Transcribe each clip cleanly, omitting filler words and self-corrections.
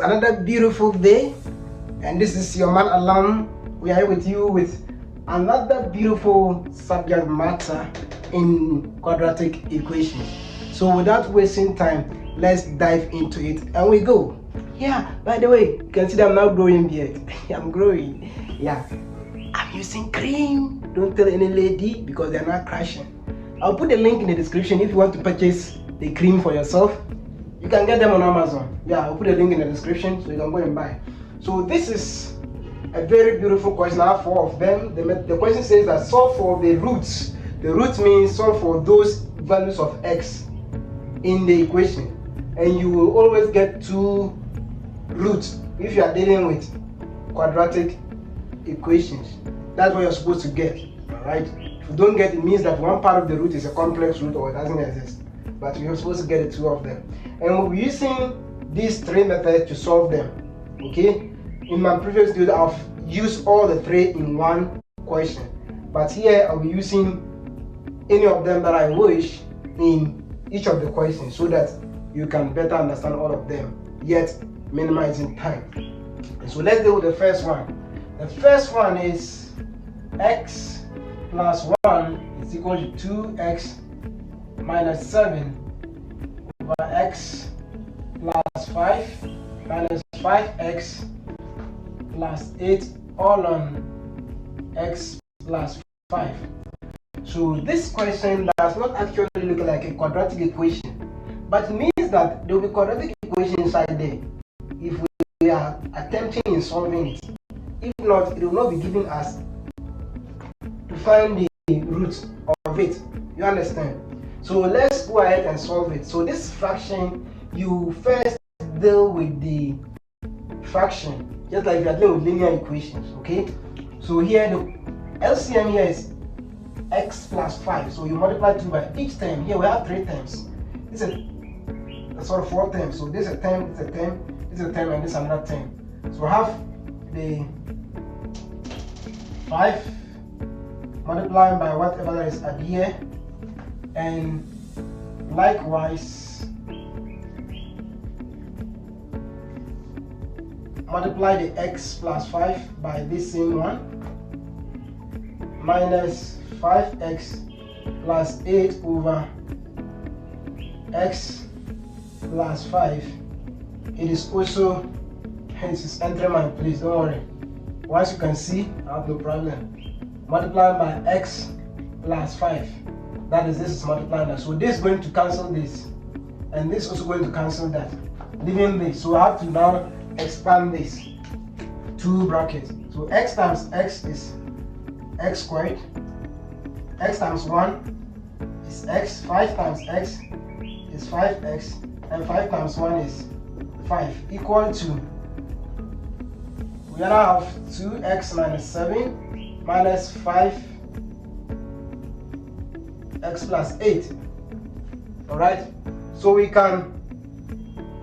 another beautiful day, and this is your man Alam. We are here with you with another beautiful subject matter in quadratic equations. So without wasting time, let's dive into it and we go. Yeah, by the way, you can see that I'm not growing yet. I'm growing. Yeah, I'm using cream. Don't tell any lady because they're not crashing. I'll put the link in the description if you want to purchase the cream for yourself. You can get them on Amazon. Yeah, I'll put a link in the description so you can go and buy. So this is a very beautiful question. I have 4 of them. The question says that solve for the roots. The root means solve for those values of x in the equation. And you will always get 2 roots if you are dealing with quadratic equations. That's what you're supposed to get. Alright? If you don't get it, it means that one part of the root is a complex root or it doesn't exist. But you're supposed to get the 2 of them. And we'll be using these 3 methods to solve them. Okay? In my previous video, I've used all the 3 in one question. But here, I'll be using any of them that I wish in each of the questions so that you can better understand all of them, yet minimizing time. And so let's deal with the first one. The first one is x plus 1 is equal to 2x minus 7 over x plus 5 minus 5x plus 8 all on x plus 5. So this question does not actually look like a quadratic equation, but it means that there will be quadratic equation inside there if we are attempting in solving it. If not, it will not be giving us to find the root of it. You understand? So let's go ahead and solve it. So this fraction, you first deal with the fraction, just like you are dealing with linear equations, okay? So here the LCM here is x plus 5. So you multiply 2 by each term. Here we have 3 terms. This is 4 terms. So this is a term, this is a term, this is a term, and this is another term. So I have the 5 multiplying by whatever that is at here, and likewise multiply the x plus 5 by this same one minus 5x plus 8 over x plus 5. It is also, hence it's entering my place, don't worry. Once you can see, I have no problem. Multiplying by x plus 5. That is, this is multiplying that. So this is going to cancel this. And this is also going to cancel that. Leaving this. So I have to now expand this. 2 brackets. So x times x is x squared. X times 1 is x. 5 times x is 5x. And 5 times 1 is 5. Equal to, we now have 2x minus 7 minus 5x plus 8. Alright, so we can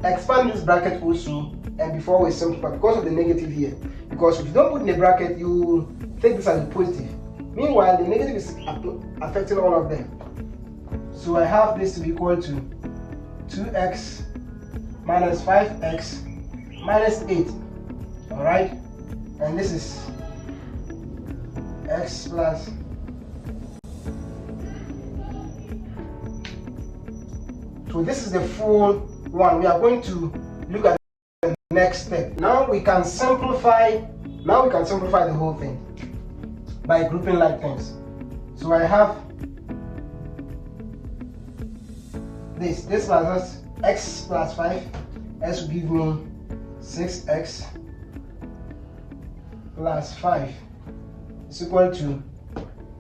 expand this bracket also, and before we simplify because of the negative here, because if you don't put in the bracket, you take this as a positive. Meanwhile, the negative is affecting all of them. So I have this to be equal to 2x minus 5x minus 8. Alright, and this is x plus so this is the full one. We are going to look at the next step. Now we can simplify the whole thing by grouping like things. So I have this plus x plus 5. X will give me 6x plus 5 is equal to,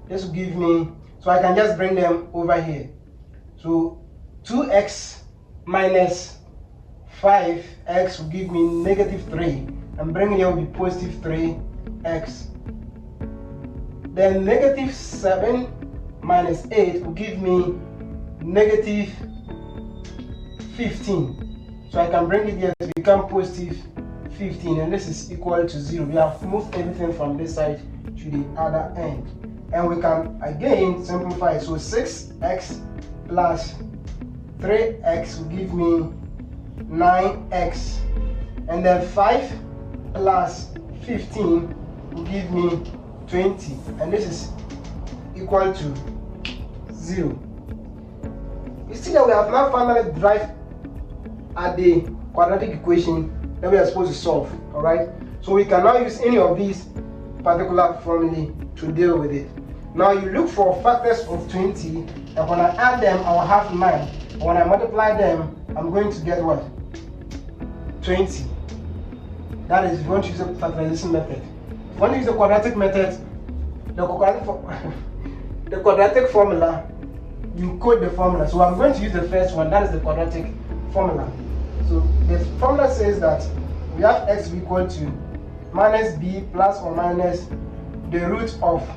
this will give me, so I can just bring them over here. So 2x minus 5x will give me negative 3, and bringing here will be positive 3x. Then negative 7 minus 8 will give me negative 15. So I can bring it here to become positive 15, and this is equal to 0. We have moved everything from this side to the other end, and we can again simplify. So 6x plus 3x will give me 9x and then 5 plus 15 will give me 20, and this is equal to 0. You see that we have now finally arrived at the quadratic equation that we are supposed to solve. Alright, so we can now use any of these particular formulae to deal with it. Now you look for factors of 20, and when I add them I will have 9. When I multiply them, I'm going to get what? 20. That is, if you want to use the factorization method. If you want to use the quadratic method, the quadratic formula, you code the formula. So I'm going to use the first one, that is the quadratic formula. So the formula says that we have x equal to minus b plus or minus the root of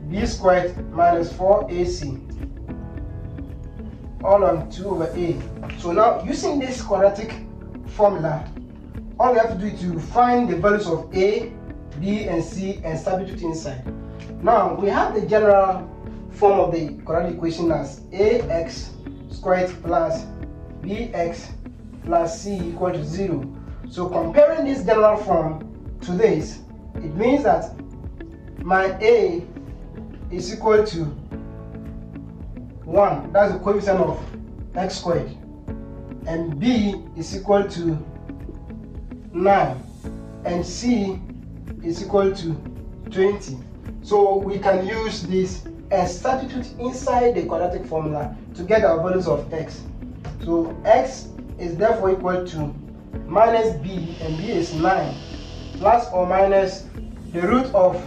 b squared minus 4ac all on 2 over a. So now using this quadratic formula, all we have to do is to find the values of a, b and c and substitute inside. Now we have the general form of the quadratic equation as ax squared plus bx plus c equal to 0. So comparing this general form to this, it means that my a is equal to 1, that's the coefficient of x squared, and b is equal to 9, and c is equal to 20. So we can use this and substitute inside the quadratic formula to get our values of x. So x is therefore equal to minus b, and b is 9, plus or minus the root of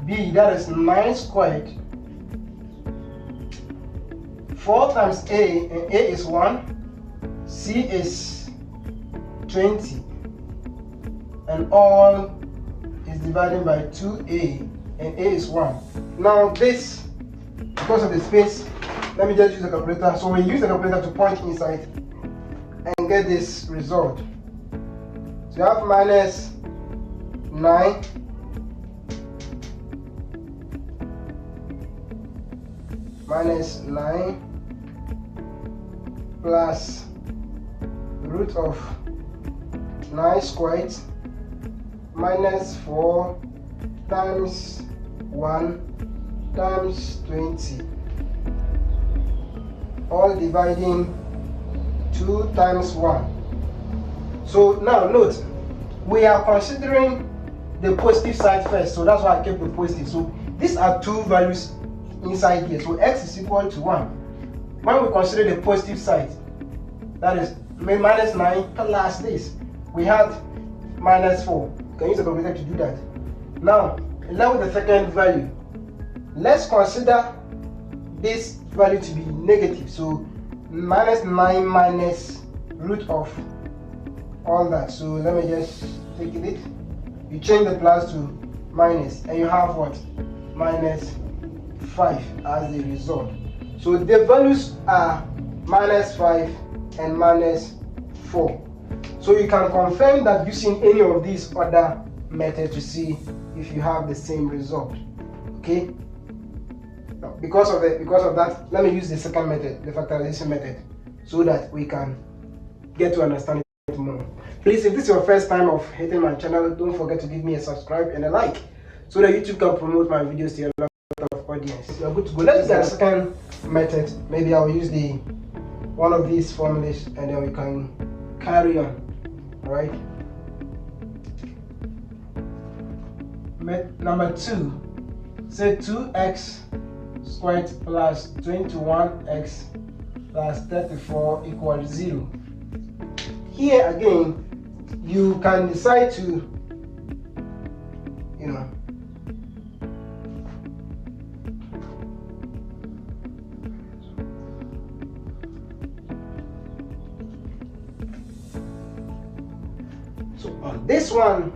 b, that is 9 squared, 4 times a, and a is 1, c is 20, and all is divided by 2a, and a is 1. Now this, because of the space, let me just use the calculator. So we use the calculator to point inside and get this result. So you have minus 9 minus 9 plus root of 9 squared minus 4 times 1 times 20, all dividing 2 times 1. So now note, we are considering the positive side first, so that's why I kept the positive. So these are two values inside here, so x is equal to 1. When we consider the positive side, that is minus 9 plus this, we have minus 4. You can use the calculator to do that. Now, along with the second value, let's consider this value to be negative. So minus 9 minus root of all that. So let me just take it. You change the plus to minus, and you have what? Minus 5 as the result. So the values are minus 5 and minus 4. So you can confirm that using any of these other methods to see if you have the same result. Okay? Now, because of that, let me use the second method, the factorization method, so that we can get to understand it more. Please, if this is your first time of hitting my channel, don't forget to give me a subscribe and a like, so that YouTube can promote my videos to a lot of audience. You're good to go. Let's use the second method. Maybe I'll use one of these formulas, and then we can carry on. All right. Number 2, say 2x squared plus 21x plus 34 equals 0. Here again, you can decide to, so on this one,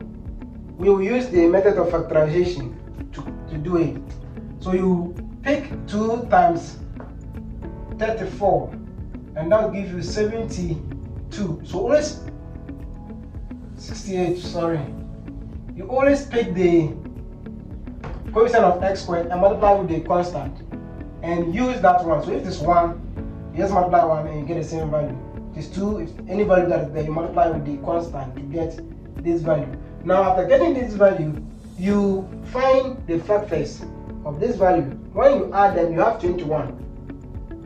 we will use the method of factorization to do it. So you pick 2 times 34, and that will give you 72. So always 68, sorry. You always pick the coefficient of x squared and multiply with the constant, and use that one. So if it's 1, you just multiply 1 and you get the same value. It is 2. If any value that you multiply with the constant, you get this value. Now after getting this value, you find the factors of this value. When you add them, you have 21.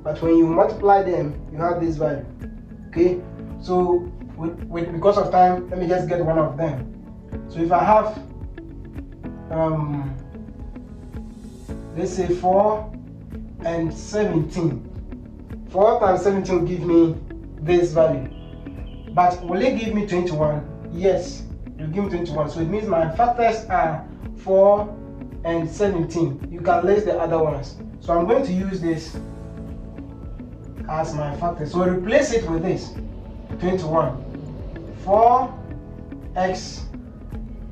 But when you multiply them, you have this value. Okay? So because of time, let me just get one of them. So if I have let's say 4 and 17. 4 times 17 will give me this value. But will it give me 21? Yes, it will give me 21. So it means my factors are 4 and 17. You can list the other ones. So I'm going to use this as my factor. So replace it with this 21. 4x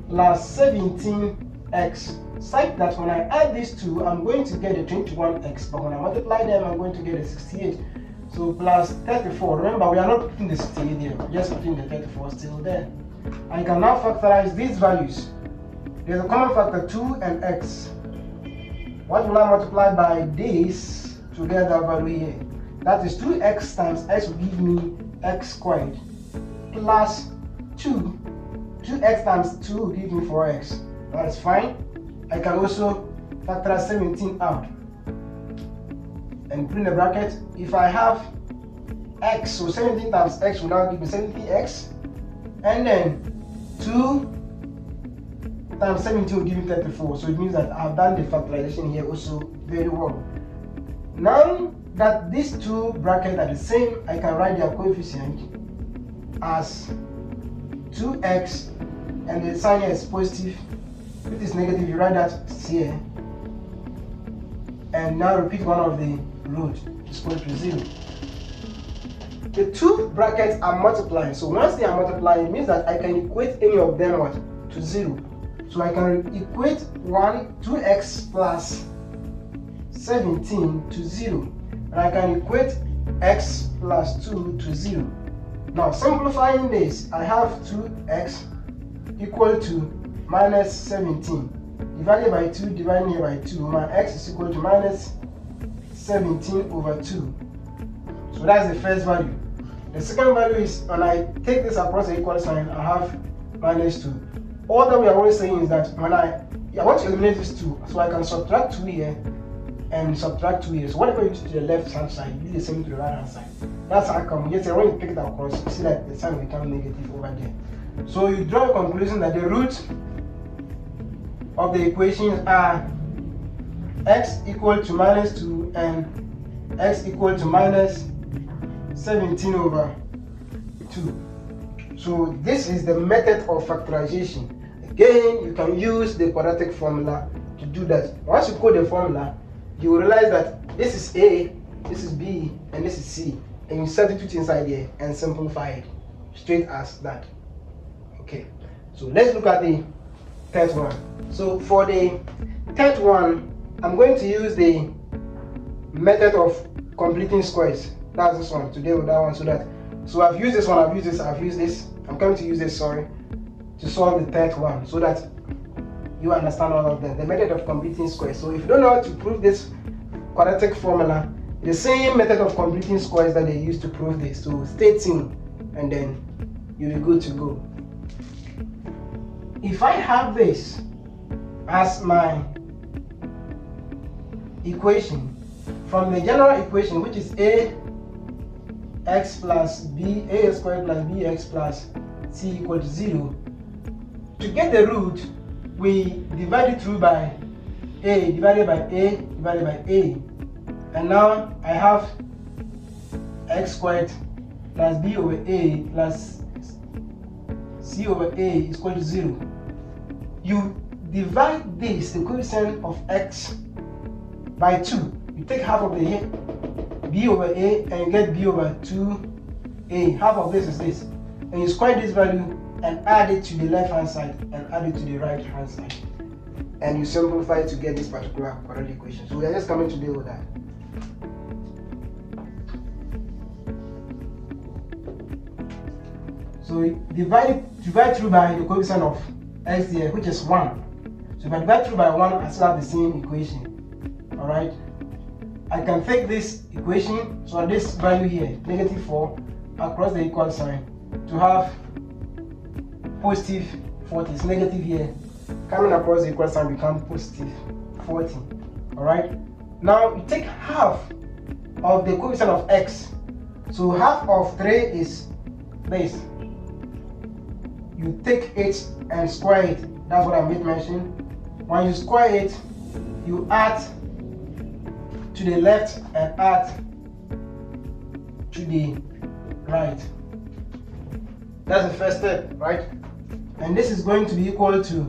plus 17x. Such that when I add these two, I'm going to get a 21x, but when I multiply them, I'm going to get a 68. So plus 34. Remember, we are not putting the 68 there, we're just putting the 34 still there. I can now factorize these values. There's a common factor 2 and x. What will I multiply by this to get that value here? That is 2x times x will give me x squared plus 2. 2x times 2 will give me 4x. That is fine. I can also factor 17 out and put in the bracket. If I have x, so 17 times x will now give me 17x, and then 2 times 17 will give me 34. So it means that I've done the factorization here also very well. Now that these two brackets are the same, I can write their coefficient as 2x, and the sign here is positive. If it is negative, you write that here, and now repeat one of the root is equal to 0. The two brackets are multiplying, so once they are multiplying, it means that I can equate any of them to 0. So I can equate 2x plus 17 to 0, and I can equate x plus 2 to 0. Now simplifying this, I have 2x equal to minus 17 divided by 2 divided here by 2. My x is equal to minus 17 over 2. So that's the first value. The second value is when I take this across the equal sign, I have minus 2. All that we are always saying is that when I want to eliminate this 2, so I can subtract 2 here and subtract 2 here. So whatever you do to the left hand side, you do the same to the right hand side. That's how come. Yes, when you pick it across, you see that the sign becomes negative over there. So you draw a conclusion that the root of the equations are x equal to minus 2 and x equal to minus 17 over 2. So this is the method of factorization. Again, you can use the quadratic formula to do that. Once you code the formula, you will realize that this is A, this is B, and this is C. And you substitute inside here and simplify it straight as that. Okay, so let's look at the third one. So for the third one, I'm going to use the method of completing squares. That's this one, today with that one. So I've used this one, I've used this, I've used this. I'm going to use this, sorry, to solve the third one so that you understand all of them. The method of completing squares. So if you don't know how to prove this quadratic formula, the same method of completing squares that they used to prove this. So stay tuned and then you'll be good to go. If I have this as my equation from the general equation, which is ax plus b, a squared plus bx plus c equal to 0, to get the root, we divide it through by a divided by a divided by a, and now I have x squared plus b over a plus c over a is equal to 0. You divide this, the coefficient of x, by 2. You take half of the b over a and you get b over 2a. Half of this is this. And you square this value and add it to the left hand side and add it to the right hand side. And you simplify to get this particular quadratic equation. So we are just coming to deal with that. So divide through by the coefficient of x here, which is 1. So if I divide through by 1, I still have the same equation. Alright? I can take this equation, so this value here, negative 4, across the equal sign to have positive 40. It's negative here. Coming across the equal sign become positive 40. Alright? Now you take half of the coefficient of x. So half of 3 is this. You take it and square it. That's what I made mention. When you square it, you add to the left and add to the right. That's the first step, right? And this is going to be equal to,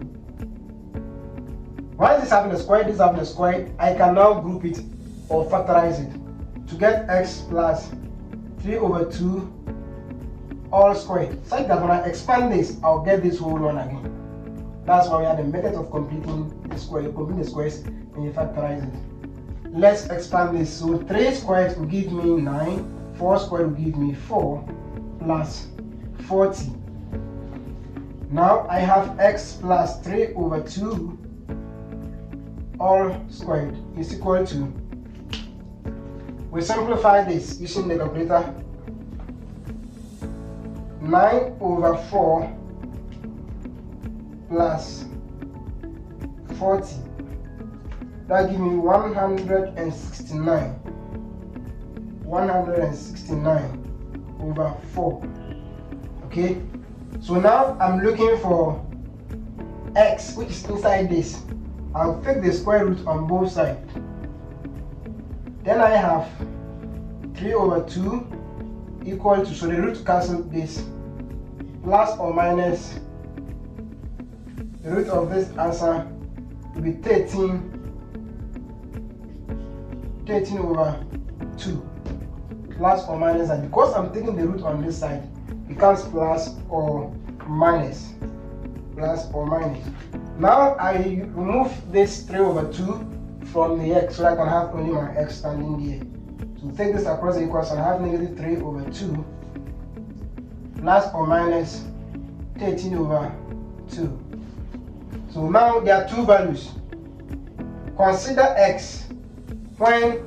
once this having a square, this having a square, I can now group it or factorize it to get x plus 3 over 2 all squared. Such that when I expand this, I'll get this whole one again. That's why we have the method of completing the square. You complete the squares and you factorize it. Let's expand this. So 3 squared will give me 9, 4 squared will give me 4 plus 40. Now I have x plus 3 over 2 all squared is equal to, we simplify this using the calculator, 9 over 4 plus 40. That gives me 169. 169 over 4. Okay? So now I'm looking for x, which is inside this. I'll take the square root on both sides. Then I have 3 over 2 equal to, so the root cancel this, plus or minus the root of this answer will be 13 over 2, plus or minus, and because I'm taking the root on this side, it becomes plus or minus. Plus or minus. Now I remove this 3 over 2 from the x so I can have only my x standing there. So take this across the equal sign, I have negative 3 over 2 plus or minus 13 over 2. So now there are two values. Consider x when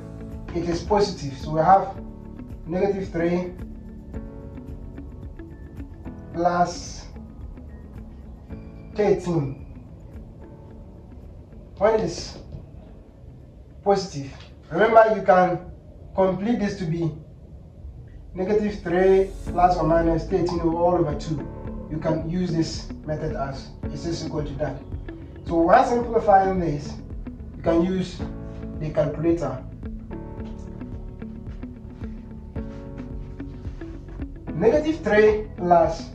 it is positive. So we have negative 3 plus 13. When it is positive, remember you can complete this to be negative 3 plus or minus 13 all over 2. You can use this method as it's equal to that. So while simplifying this, you can use the calculator. Negative 3 plus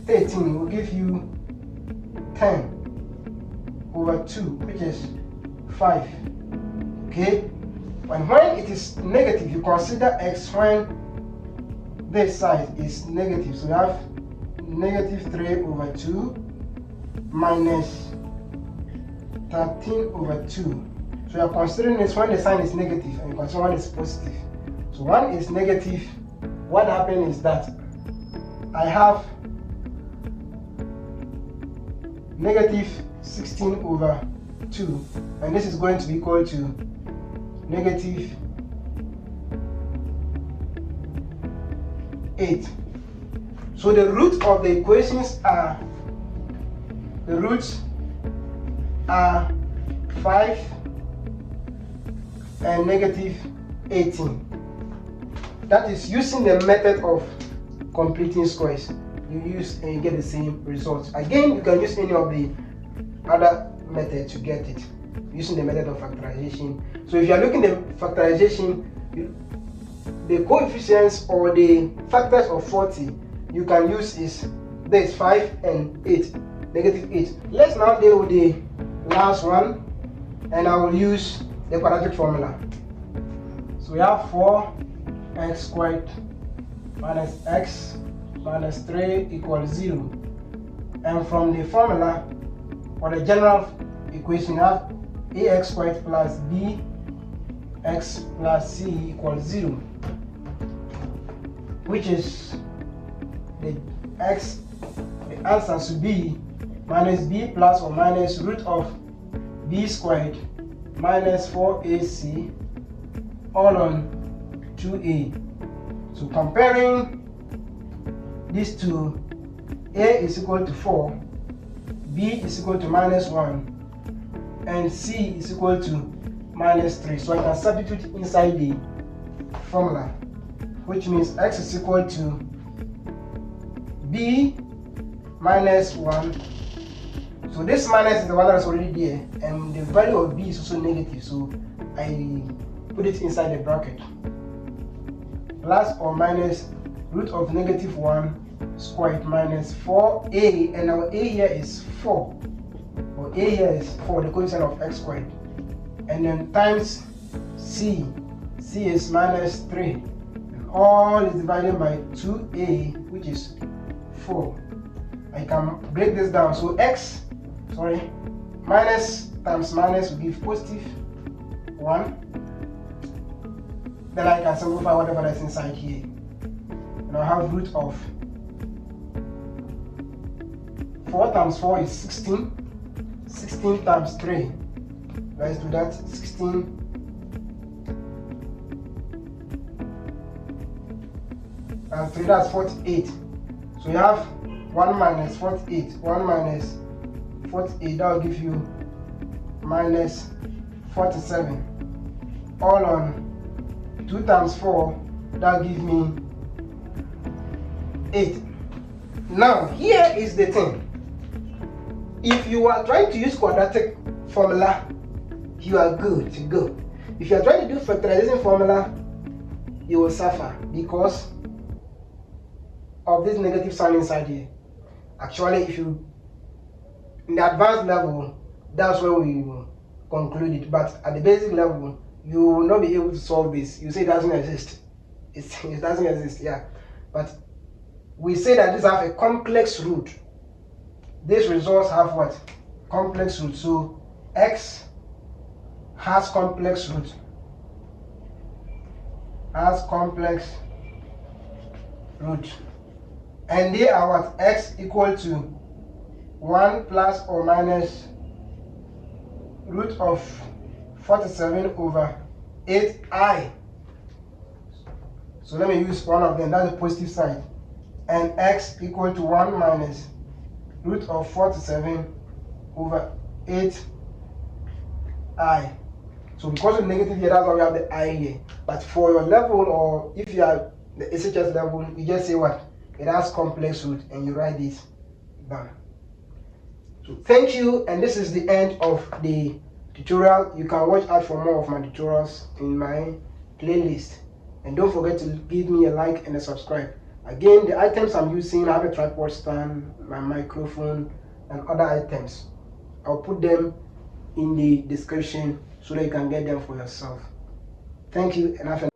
13 will give you 10 over 2, which is 5. Okay? And when it is negative, you consider x when this side is negative. So you have negative 3 over 2 minus 13 over 2. So you are considering this when the sign is negative and you consider when it's positive. So one is negative. What happened is that I have negative 16 over 2, and this is going to be equal to negative 8. So the root of the equations are, the roots are 5 and negative 18. That is using the method of completing squares. You use and you get the same results. Again, you can use any of the other method to get it, using the method of factorization. So if you are looking at factorization, the coefficients or the factors of 40 you can use is this 5 and 8, negative 8. Let's now deal with the last one, and I will use the quadratic formula. So we have 4x squared minus x minus 3 equals 0. And from the formula, for the general equation, you have ax squared plus bx plus c equals 0, which is the answer should be minus b plus or minus root of b squared minus 4ac all on 2a. So comparing these two, A is equal to 4, B is equal to -1, and C is equal to -3. So I can substitute inside the formula, which means x is equal to B minus 1. So this minus is the one that's already there, and the value of B is also negative, so I put it inside the bracket. Plus or minus root of -1 squared minus 4a, and our a here is 4, or a here is 4, the coefficient of x squared, and then times c is -3, and all is divided by 2a, which is 4. I can break this down. So minus times minus will give positive 1. Then I can simplify whatever that's inside here, and I'll have root of 4 times 4 is 16. 16 times 3, let's do that. 16 times 3, that's 48. So you have 1 minus 48. 1 minus 48, that will give you -47. All on 2 times 4, that will give me 8. Now, here is the thing. If you are trying to use quadratic formula, you are good to go. If you are trying to do factorization formula, you will suffer because of this negative sign inside here. Actually, if you in the advanced level, that's where we will conclude it. But at the basic level, you will not be able to solve this. You say it doesn't exist. It doesn't exist, yeah. But we say that these have a complex root. These results have what? Complex root. So x has complex root. And they are what? X equal to 1 plus or minus root of 47 over 8i. So let me use one of them, that's the positive side. And x equal to 1 minus root of 47 over 8i. So because of negative here, that's why we have the I here. But for your level, or if you are the SHS level, you just say what? It has complex root, and you write this down. So thank you, and this is the end of the tutorial. You can watch out for more of my tutorials in my playlist. And don't forget to give me a like and a subscribe. Again, the items I'm using, I have a tripod stand, my microphone, and other items. I'll put them in the description so that you can get them for yourself. Thank you, and have a